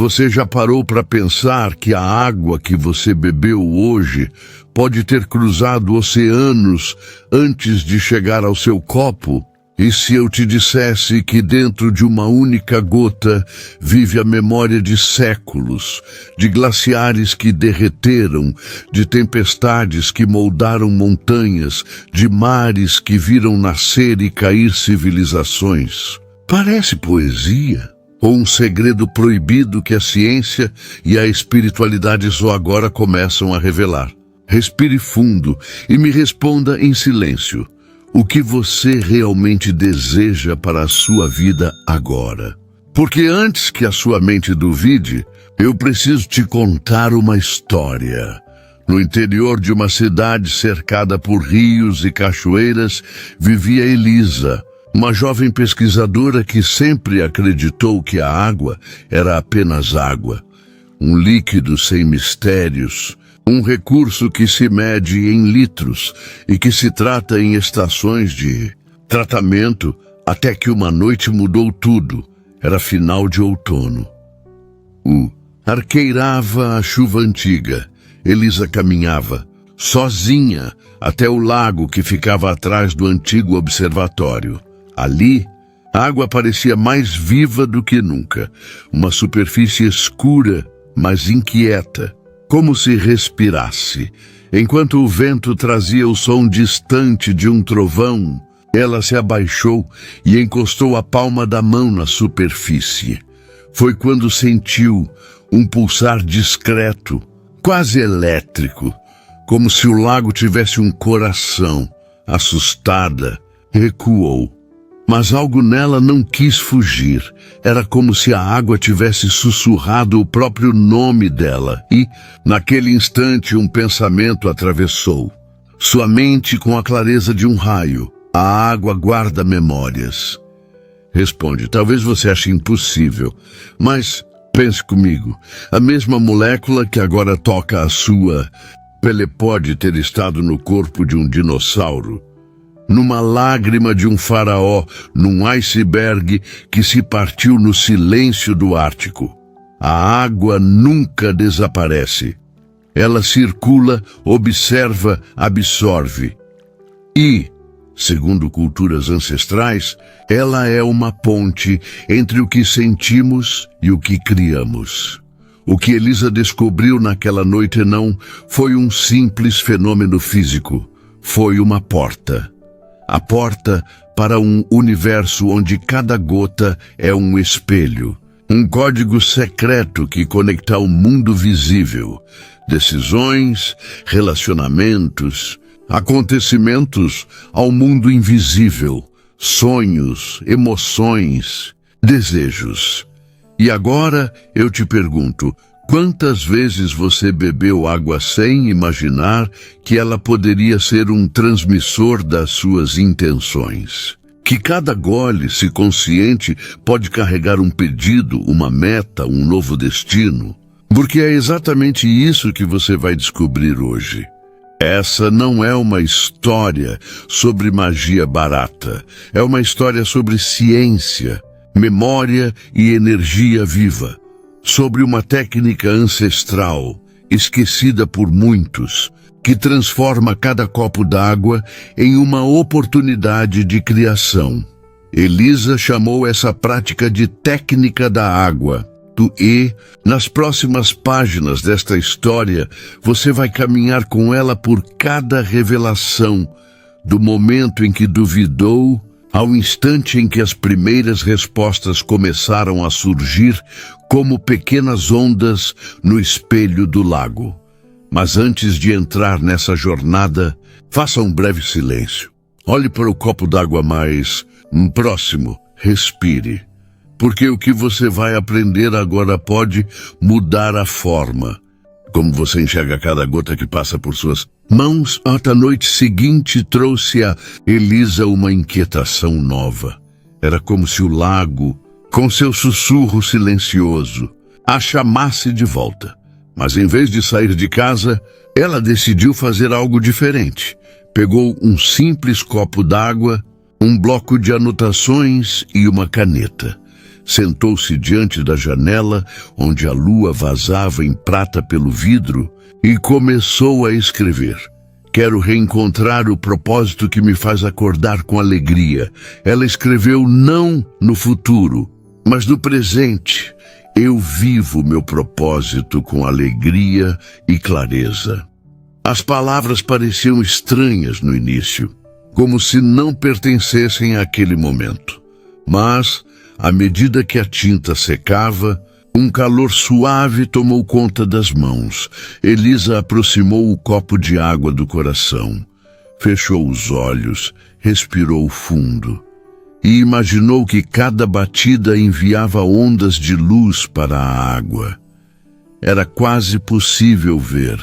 Você já parou para pensar que a água que você bebeu hoje pode ter cruzado oceanos antes de chegar ao seu copo? E se eu te dissesse que dentro de uma única gota vive a memória de séculos, de glaciares que derreteram, de tempestades que moldaram montanhas, de mares que viram nascer e cair civilizações? Parece poesia? Ou um segredo proibido que a ciência e a espiritualidade só agora começam a revelar? Respire fundo e me responda em silêncio. O que você realmente deseja para a sua vida agora? Porque antes que a sua mente duvide, eu preciso te contar uma história. No interior de uma cidade cercada por rios e cachoeiras, vivia Elisa, uma jovem pesquisadora que sempre acreditou que a água era apenas água, um líquido sem mistérios, um recurso que se mede em litros e que se trata em estações de tratamento, até que uma noite mudou tudo. Era final de outono. Arqueirava a chuva antiga. Elisa caminhava, sozinha, até o lago que ficava atrás do antigo observatório. Ali, a água parecia mais viva do que nunca. Uma superfície escura, mas inquieta, como se respirasse. Enquanto o vento trazia o som distante de um trovão, ela se abaixou e encostou a palma da mão na superfície. Foi quando sentiu um pulsar discreto, quase elétrico, como se o lago tivesse um coração. Assustada, recuou. Mas algo nela não quis fugir. Era como se a água tivesse sussurrado o próprio nome dela. E, naquele instante, um pensamento atravessou sua mente com a clareza de um raio. A água guarda memórias. Responde, talvez você ache impossível, mas pense comigo. A mesma molécula que agora toca a sua pele pode ter estado no corpo de um dinossauro, numa lágrima de um faraó, num iceberg que se partiu no silêncio do Ártico. A água nunca desaparece. Ela circula, observa, absorve. E, segundo culturas ancestrais, ela é uma ponte entre o que sentimos e o que criamos. O que Elisa descobriu naquela noite não foi um simples fenômeno físico, foi uma porta. A porta para um universo onde cada gota é um espelho, um código secreto que conecta o mundo visível, decisões, relacionamentos, acontecimentos ao mundo invisível, sonhos, emoções, desejos. E agora eu te pergunto, quantas vezes você bebeu água sem imaginar que ela poderia ser um transmissor das suas intenções? Que cada gole, se consciente, pode carregar um pedido, uma meta, um novo destino? Porque é exatamente isso que você vai descobrir hoje. Essa não é uma história sobre magia barata. É uma história sobre ciência, memória e energia viva. Sobre uma técnica ancestral, esquecida por muitos, que transforma cada copo d'água em uma oportunidade de criação. Elisa chamou essa prática de técnica da água. E, nas próximas páginas desta história, você vai caminhar com ela por cada revelação, do momento em que duvidou, ao instante em que as primeiras respostas começaram a surgir como pequenas ondas no espelho do lago. Mas antes de entrar nessa jornada, faça um breve silêncio. Olhe para o copo d'água mais próximo, respire. Porque o que você vai aprender agora pode mudar a forma como você enxerga cada gota que passa por suas mãos. A noite seguinte trouxe a Elisa uma inquietação nova. Era como se o lago, com seu sussurro silencioso, a chamasse de volta. Mas em vez de sair de casa, ela decidiu fazer algo diferente. Pegou um simples copo d'água, um bloco de anotações e uma caneta. Sentou-se diante da janela, onde a lua vazava em prata pelo vidro, e começou a escrever. Quero reencontrar o propósito que me faz acordar com alegria. Ela escreveu não no futuro, mas no presente. Eu vivo meu propósito com alegria e clareza. As palavras pareciam estranhas no início, como se não pertencessem àquele momento. Mas, à medida que a tinta secava, um calor suave tomou conta das mãos. Elisa aproximou o copo de água do coração, fechou os olhos, respirou fundo e imaginou que cada batida enviava ondas de luz para a água. Era quase possível ver,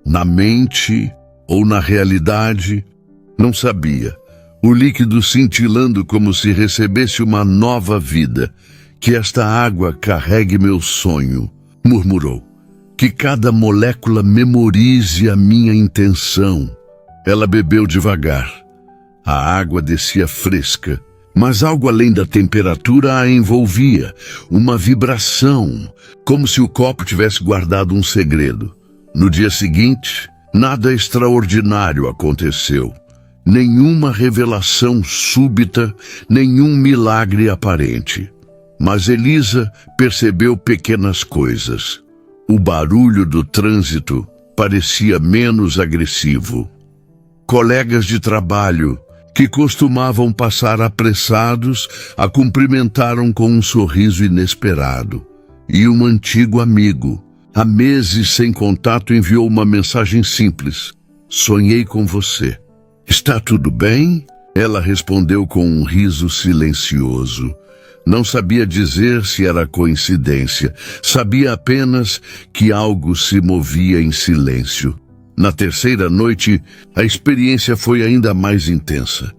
na mente ou na realidade, não sabia, o líquido cintilando como se recebesse uma nova vida. Que esta água carregue meu sonho, murmurou. Que cada molécula memorize a minha intenção. Ela bebeu devagar. A água descia fresca, mas algo além da temperatura a envolvia, uma vibração, como se o copo tivesse guardado um segredo. No dia seguinte, nada extraordinário aconteceu. Nenhuma revelação súbita, nenhum milagre aparente. Mas Elisa percebeu pequenas coisas. O barulho do trânsito parecia menos agressivo. Colegas de trabalho, que costumavam passar apressados, a cumprimentaram com um sorriso inesperado. E um antigo amigo, há meses sem contato, enviou uma mensagem simples. Sonhei com você. Está tudo bem? Ela respondeu com um riso silencioso. Não sabia dizer se era coincidência, sabia apenas que algo se movia em silêncio. Na terceira noite, a experiência foi ainda mais intensa.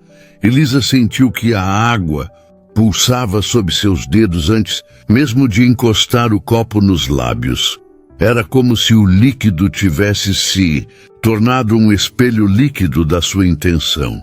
Elisa sentiu que a água pulsava sob seus dedos antes mesmo de encostar o copo nos lábios. Era como se o líquido tivesse se tornado um espelho líquido da sua intenção.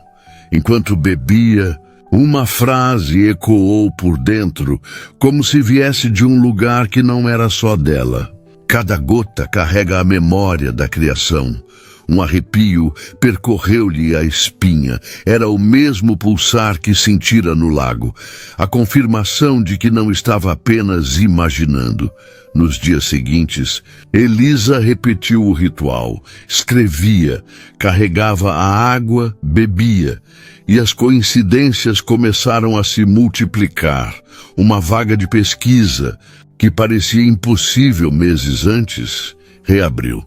Enquanto bebia, uma frase ecoou por dentro, como se viesse de um lugar que não era só dela. Cada gota carrega a memória da criação. Um arrepio percorreu-lhe a espinha. Era o mesmo pulsar que sentira no lago. A confirmação de que não estava apenas imaginando. Nos dias seguintes, Elisa repetiu o ritual. Escrevia, carregava a água, bebia. E as coincidências começaram a se multiplicar. Uma vaga de pesquisa, que parecia impossível meses antes, reabriu.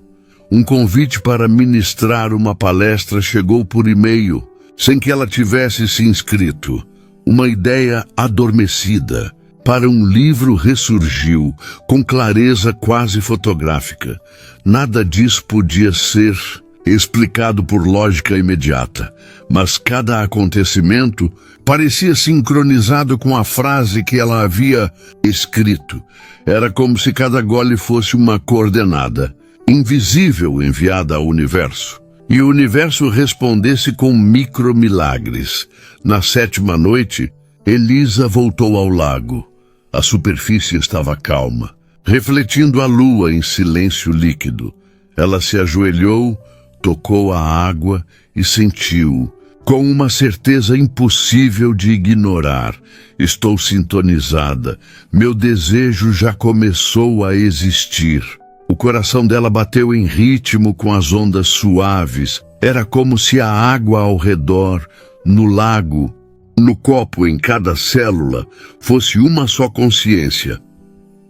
Um convite para ministrar uma palestra chegou por e-mail, sem que ela tivesse se inscrito. Uma ideia adormecida para um livro ressurgiu, com clareza quase fotográfica. Nada disso podia ser explicado por lógica imediata, mas cada acontecimento parecia sincronizado com a frase que ela havia escrito. Era como se cada gole fosse uma coordenada invisível enviada ao universo, e o universo respondesse com micromilagres. Na 7ª noite, Elisa voltou ao lago. A superfície estava calma, refletindo a lua em silêncio líquido. Ela se ajoelhou, tocou a água e sentiu, com uma certeza impossível de ignorar: estou sintonizada, meu desejo já começou a existir. O coração dela bateu em ritmo com as ondas suaves. Era como se a água ao redor, no lago, no copo, em cada célula, fosse uma só consciência.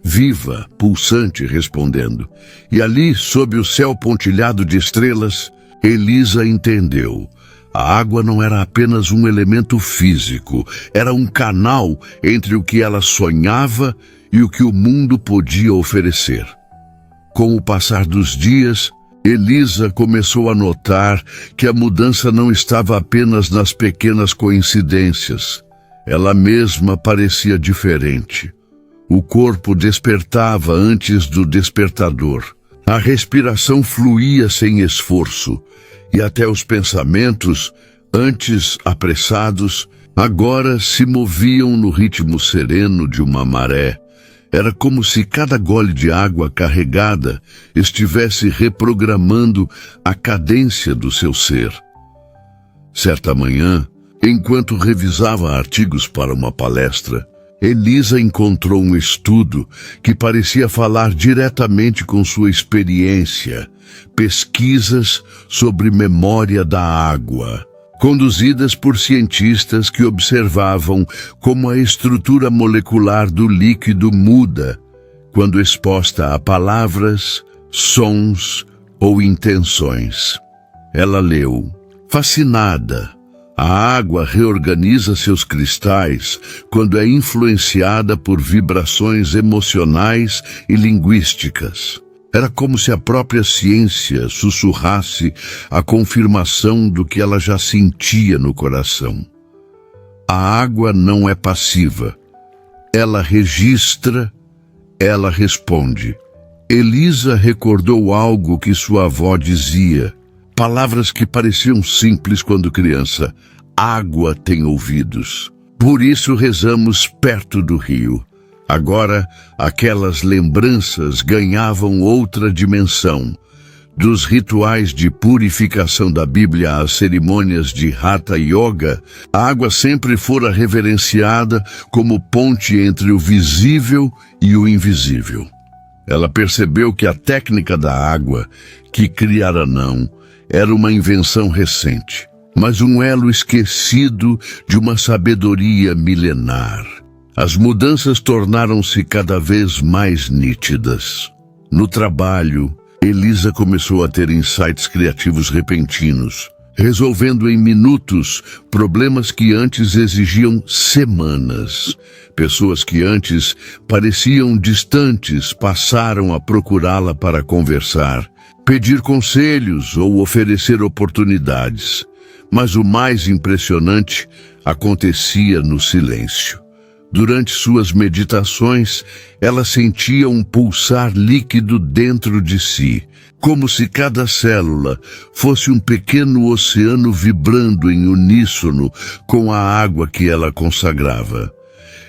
Viva, pulsante, respondendo. E ali, sob o céu pontilhado de estrelas, Elisa entendeu. A água não era apenas um elemento físico, era um canal entre o que ela sonhava e o que o mundo podia oferecer. Com o passar dos dias, Elisa começou a notar que a mudança não estava apenas nas pequenas coincidências. Ela mesma parecia diferente. O corpo despertava antes do despertador. A respiração fluía sem esforço, e até os pensamentos, antes apressados, Agora se moviam no ritmo sereno de uma maré. Era como se cada gole de água carregada estivesse reprogramando a cadência do seu ser. Certa manhã, enquanto revisava artigos para uma palestra, Elisa encontrou um estudo que parecia falar diretamente com sua experiência, pesquisas sobre memória da água, conduzidas por cientistas que observavam como a estrutura molecular do líquido muda quando exposta a palavras, sons ou intenções. Ela leu, fascinada. A água reorganiza seus cristais quando é influenciada por vibrações emocionais e linguísticas. Era como se a própria ciência sussurrasse a confirmação do que ela já sentia no coração. A água não é passiva. Ela registra, ela responde. Elisa recordou algo que sua avó dizia. Palavras que pareciam simples quando criança. Água tem ouvidos. Por isso rezamos perto do rio. Agora, aquelas lembranças ganhavam outra dimensão. Dos rituais de purificação da Bíblia às cerimônias de Hatha Yoga, a água sempre fora reverenciada como ponte entre o visível e o invisível. Ela percebeu que a técnica da água, que criara não, era uma invenção recente, mas um elo esquecido de uma sabedoria milenar. As mudanças tornaram-se cada vez mais nítidas. No trabalho, Elisa começou a ter insights criativos repentinos, resolvendo em minutos problemas que antes exigiam semanas. Pessoas que antes pareciam distantes passaram a procurá-la para conversar, pedir conselhos ou oferecer oportunidades. Mas o mais impressionante acontecia no silêncio. Durante suas meditações, ela sentia um pulsar líquido dentro de si, como se cada célula fosse um pequeno oceano vibrando em uníssono com a água que ela consagrava.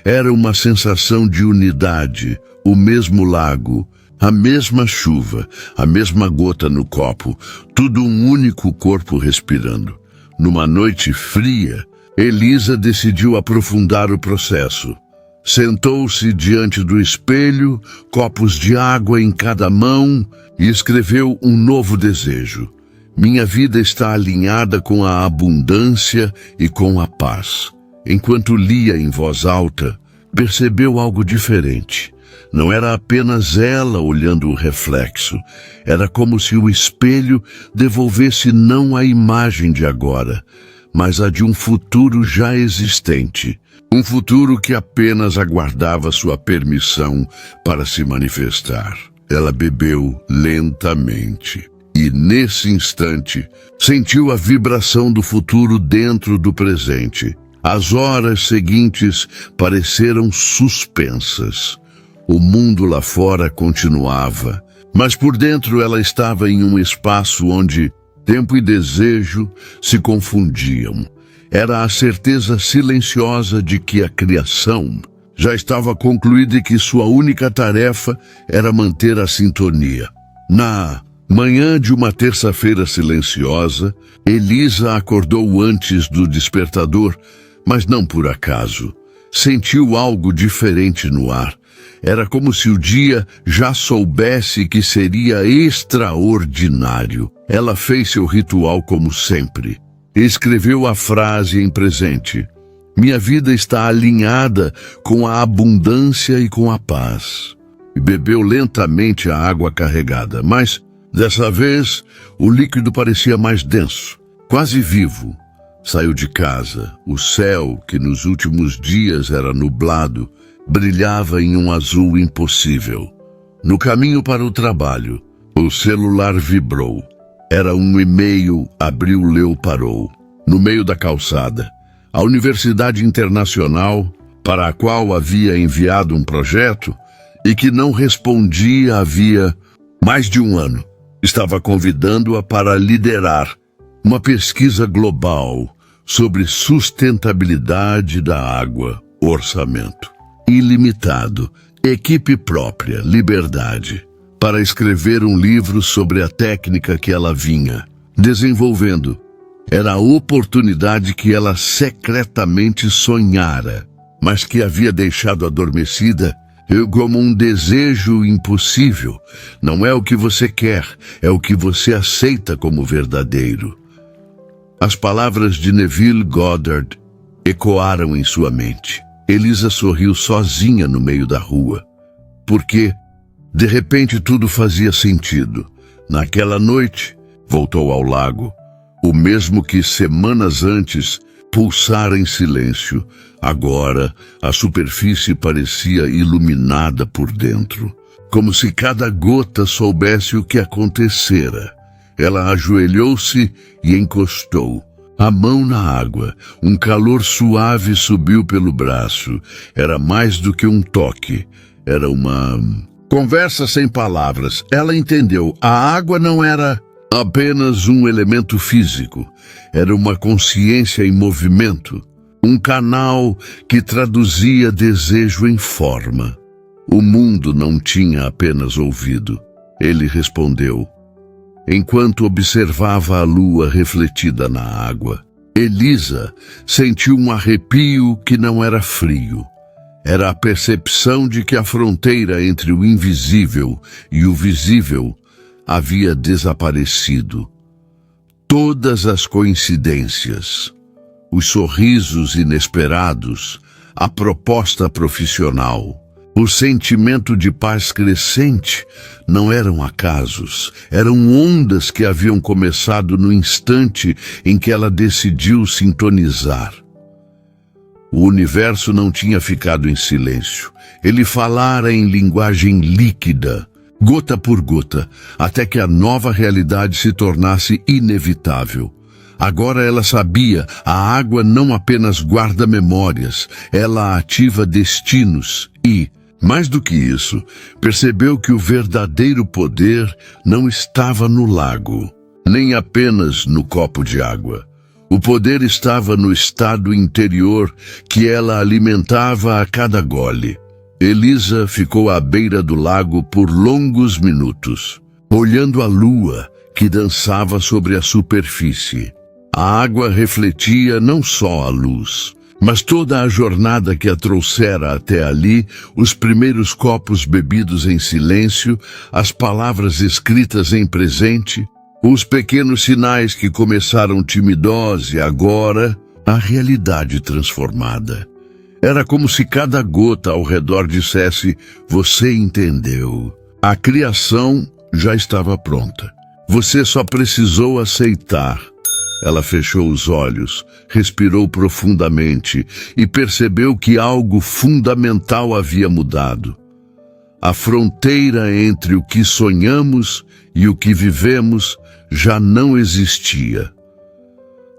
Era uma sensação de unidade, o mesmo lago, a mesma chuva, a mesma gota no copo, tudo um único corpo respirando. Numa noite fria, Elisa decidiu aprofundar o processo. Sentou-se diante do espelho, copos de água em cada mão, e escreveu um novo desejo. Minha vida está alinhada com a abundância e com a paz. Enquanto lia em voz alta, percebeu algo diferente. Não era apenas ela olhando o reflexo. Era como se o espelho devolvesse não a imagem de agora, mas a de um futuro já existente. Um futuro que apenas aguardava sua permissão para se manifestar. Ela bebeu lentamente e, nesse instante, sentiu a vibração do futuro dentro do presente. As horas seguintes pareceram suspensas. O mundo lá fora continuava, mas por dentro ela estava em um espaço onde tempo e desejo se confundiam. Era a certeza silenciosa de que a criação já estava concluída e que sua única tarefa era manter a sintonia. Na manhã de uma terça-feira silenciosa, Elisa acordou antes do despertador, mas não por acaso. Sentiu algo diferente no ar. Era como se o dia já soubesse que seria extraordinário. Ela fez seu ritual como sempre. Escreveu a frase em presente. Minha vida está alinhada com a abundância e com a paz. E bebeu lentamente a água carregada, mas, dessa vez, o líquido parecia mais denso, quase vivo. Saiu de casa. O céu, que nos últimos dias era nublado, brilhava em um azul impossível. No caminho para o trabalho, o celular vibrou. Era um e-mail, abriu, leu, parou. No meio da calçada, a Universidade Internacional, para a qual havia enviado um projeto e que não respondia havia mais de um ano, estava convidando-a para liderar uma pesquisa global sobre sustentabilidade da água, orçamento ilimitado, equipe própria, liberdade, para escrever um livro sobre a técnica que ela vinha desenvolvendo. Era a oportunidade que ela secretamente sonhara, mas que havia deixado adormecida como um desejo impossível. Não é o que você quer, é o que você aceita como verdadeiro. As palavras de Neville Goddard ecoaram em sua mente. Elisa sorriu sozinha no meio da rua, porque, de repente, tudo fazia sentido. Naquela noite, voltou ao lago, o mesmo que semanas antes pulsara em silêncio. Agora, a superfície parecia iluminada por dentro, como se cada gota soubesse o que acontecera. Ela ajoelhou-se e encostou a mão na água. Um calor suave subiu pelo braço. Era mais do que um toque. Era uma conversa sem palavras. Ela entendeu. A água não era apenas um elemento físico. Era uma consciência em movimento. Um canal que traduzia desejo em forma. O mundo não tinha apenas ouvido. Ele respondeu. Enquanto observava a lua refletida na água, Elisa sentiu um arrepio que não era frio. Era a percepção de que a fronteira entre o invisível e o visível havia desaparecido. Todas as coincidências, os sorrisos inesperados, a proposta profissional, o sentimento de paz crescente não eram acasos, eram ondas que haviam começado no instante em que ela decidiu sintonizar. O universo não tinha ficado em silêncio. Ele falara em linguagem líquida, gota por gota, até que a nova realidade se tornasse inevitável. Agora ela sabia, a água não apenas guarda memórias, ela ativa destinos e, mais do que isso, percebeu que o verdadeiro poder não estava no lago, nem apenas no copo de água. O poder estava no estado interior que ela alimentava a cada gole. Elisa ficou à beira do lago por longos minutos, olhando a lua que dançava sobre a superfície. A água refletia não só a luz, mas toda a jornada que a trouxera até ali, os primeiros copos bebidos em silêncio, as palavras escritas em presente, os pequenos sinais que começaram timidosos e agora a realidade transformada. Era como se cada gota ao redor dissesse, você entendeu. A criação já estava pronta. Você só precisou aceitar. Ela fechou os olhos, respirou profundamente e percebeu que algo fundamental havia mudado. A fronteira entre o que sonhamos e o que vivemos já não existia.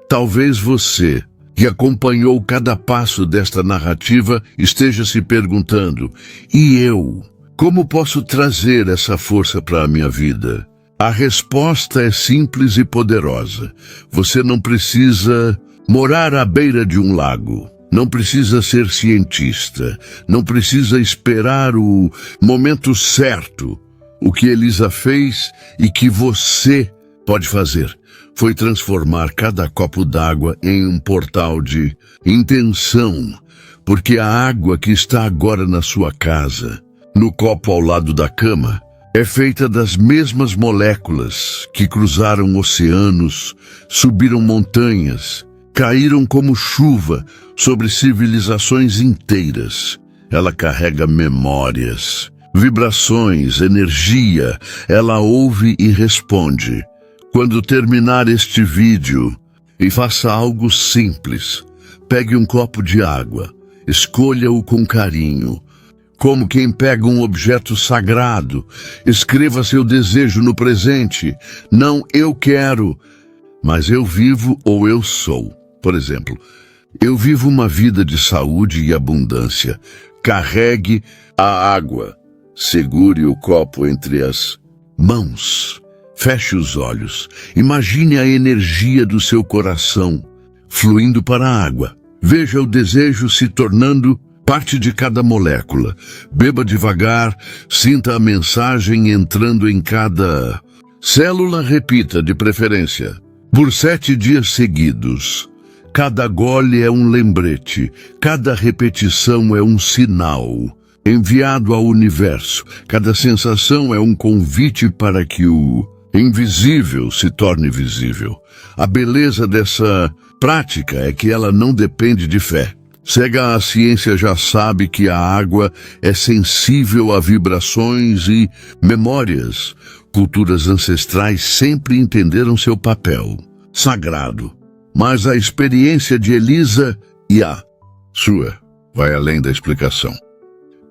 Talvez você, que acompanhou cada passo desta narrativa, esteja se perguntando, e eu? Como posso trazer essa força para a minha vida? A resposta é simples e poderosa. Você não precisa morar à beira de um lago. Não precisa ser cientista. Não precisa esperar o momento certo. O que Elisa fez e que você pode fazer foi transformar cada copo d'água em um portal de intenção. Porque a água que está agora na sua casa, no copo ao lado da cama, é feita das mesmas moléculas que cruzaram oceanos, subiram montanhas, caíram como chuva sobre civilizações inteiras. Ela carrega memórias, vibrações, energia. Ela ouve e responde. Quando terminar este vídeo, e faça algo simples. Pegue um copo de água, escolha-o com carinho. Como quem pega um objeto sagrado, escreva seu desejo no presente. Não eu quero, mas eu vivo ou eu sou. Por exemplo, eu vivo uma vida de saúde e abundância. Carregue a água. Segure o copo entre as mãos. Feche os olhos. Imagine a energia do seu coração, fluindo para a água. Veja o desejo se tornando parte de cada molécula. Beba devagar, sinta a mensagem entrando em cada célula. Repita, de preferência, por 7 dias seguidos. Cada gole é um lembrete, cada repetição é um sinal enviado ao universo. Cada sensação é um convite para que o invisível se torne visível. A beleza dessa prática é que ela não depende de fé. Cega, a ciência já sabe que a água é sensível a vibrações e memórias. Culturas ancestrais sempre entenderam seu papel sagrado. Mas a experiência de Elisa e a sua vai além da explicação.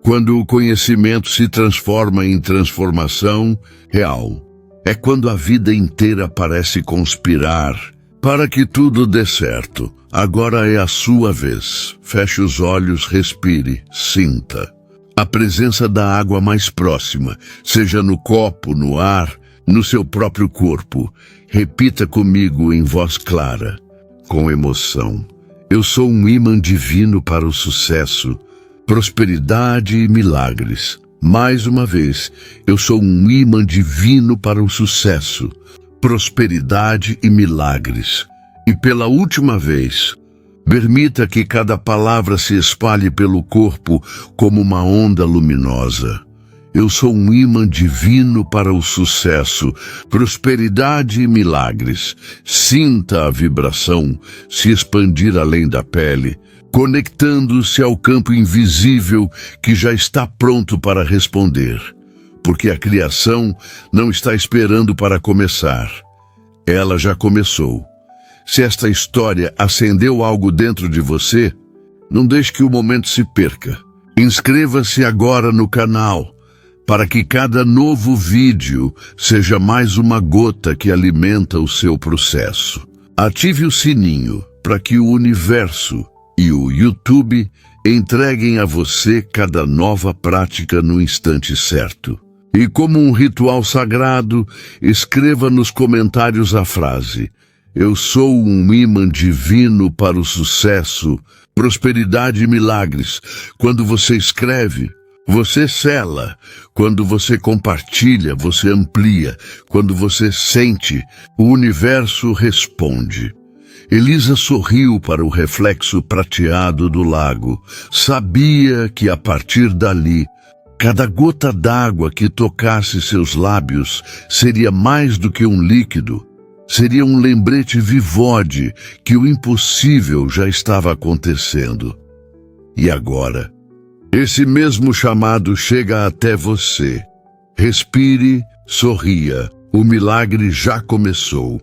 Quando o conhecimento se transforma em transformação real, é quando a vida inteira parece conspirar para que tudo dê certo. Agora é a sua vez. Feche os olhos, respire, sinta a presença da água mais próxima, seja no copo, no ar, no seu próprio corpo. Repita comigo em voz clara, com emoção. Eu sou um imã divino para o sucesso, prosperidade e milagres. Mais uma vez, eu sou um imã divino para o sucesso, prosperidade e milagres. E pela última vez, permita que cada palavra se espalhe pelo corpo como uma onda luminosa. Eu sou um imã divino para o sucesso, prosperidade e milagres. Sinta a vibração se expandir além da pele, conectando-se ao campo invisível que já está pronto para responder. Porque a criação não está esperando para começar. Ela já começou. Se esta história acendeu algo dentro de você, não deixe que o momento se perca. Inscreva-se agora no canal, para que cada novo vídeo seja mais uma gota que alimenta o seu processo. Ative o sininho para que o universo e o YouTube entreguem a você cada nova prática no instante certo. E como um ritual sagrado, escreva nos comentários a frase: eu sou um imã divino para o sucesso, prosperidade e milagres. Quando você escreve, você sela. Quando você compartilha, você amplia. Quando você sente, o universo responde. Elisa sorriu para o reflexo prateado do lago. Sabia que a partir dali, cada gota d'água que tocasse seus lábios seria mais do que um líquido. Seria um lembrete vivode que o impossível já estava acontecendo. E agora, esse mesmo chamado chega até você. Respire, sorria. O milagre já começou.